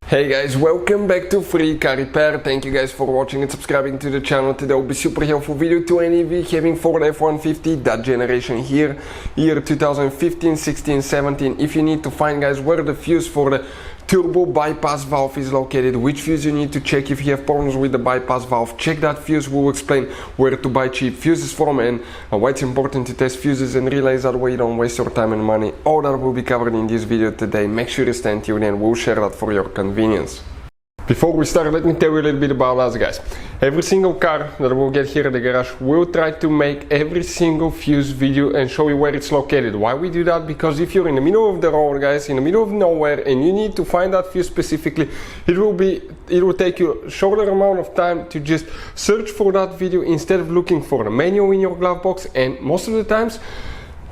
Hey guys, welcome back to Free Car Repair. Thank you guys for watching and subscribing to the channel. Today will be super helpful video to any of you having Ford F-150, that generation here, year 2015, 16, 17. If you need to find, guys, where the fuse for the turbo bypass valve is located, which fuse you need to check if you have problems with the bypass valve, check that fuse. We'll explain where to buy cheap fuses from and why it's important to test fuses and relays, that way you don't waste your time and money. All that will be covered in this video today. Make sure you stay tuned and we'll share that for your convenience. Before we start, let me tell you a little bit about us, guys. Every single car that we'll get here at the garage, we'll try to make every single fuse video and show you where it's located. Why we do that? Because if you're in the middle of the road, guys, in the middle of nowhere, and you need to find that fuse specifically, it will take you a shorter amount of time to just search for that video instead of looking for the manual in your glove box. And most of the times,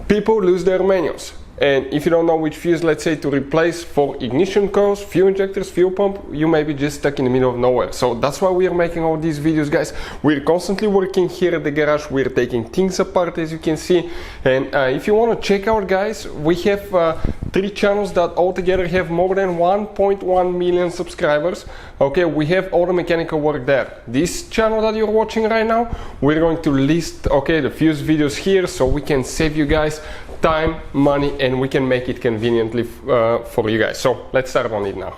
people lose their manuals. And if you don't know which fuse, let's say, to replace for ignition coils, fuel injectors, fuel pump, you may be just stuck in the middle of nowhere. So that's why we are making all these videos, guys. We're constantly working here at the garage. We're taking things apart, as you can see. And if you want to check out, guys, we have 3 channels that altogether have more than 1.1 million subscribers. Okay, we have all the mechanical work there. This channel that you're watching right now, we're going to list, the fuse videos here, so we can save you guys time, money, and we can make it conveniently for you guys. So let's start on it now.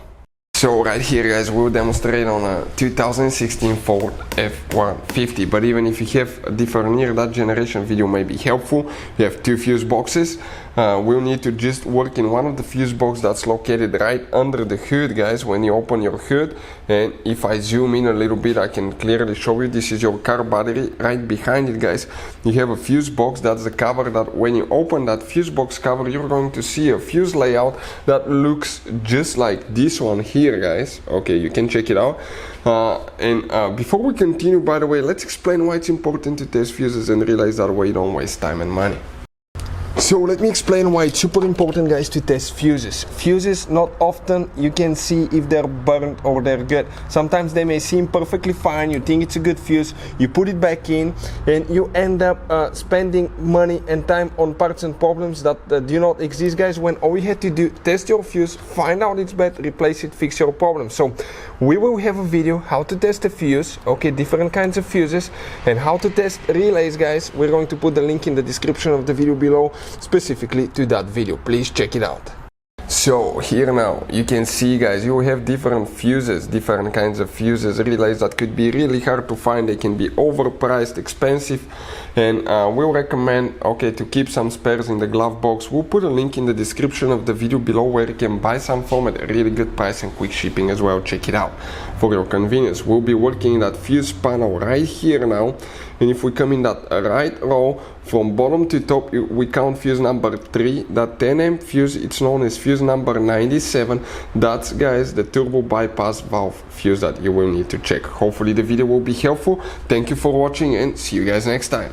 So right here, guys, we'll demonstrate on a 2016 Ford F150. But even if you have a different year, that generation video may be helpful. You have 2 fuse boxes. We'll need to just work in one of the fuse boxes that's located right under the hood, guys, when you open your hood. And if I zoom in a little bit, I can clearly show you this is your car battery. Right behind it, guys, you have a fuse box. That's the cover that when you open that fuse box cover, you're going to see a fuse layout that looks just like this one here, guys. Okay, you can check it out. Before we continue, by the way, let's explain why it's important to test fuses and realize that way you don't waste time and money. So let me explain why it's super important, guys, to test fuses. Fuses, not often you can see if they're burnt or they're good. Sometimes they may seem perfectly fine, you think it's a good fuse, you put it back in, and you end up spending money and time on parts and problems that do not exist, guys, when all you had to do, test your fuse, find out it's bad, replace it, fix your problem. So we will have a video how to test a fuse, different kinds of fuses, and how to test relays, guys. We're going to put the link in the description of the video below, specifically to that video. Please check it out. So here now you can see, guys, you have different fuses, different kinds of fuses, relays that could be really hard to find. They can be overpriced, expensive, and we'll recommend to keep some spares in the glove box. We'll put a link in the description of the video below where you can buy some from at a really good price and quick shipping as well. Check it out for your convenience. We'll be working in that fuse panel right here now, and if we come in that right row from bottom to top, we count fuse number 3. That 10 fuse, it's known as fuse number 97. That's, guys, the turbo bypass valve fuse that you will need to check. Hopefully the video will be helpful. Thank you for watching and see you guys next time.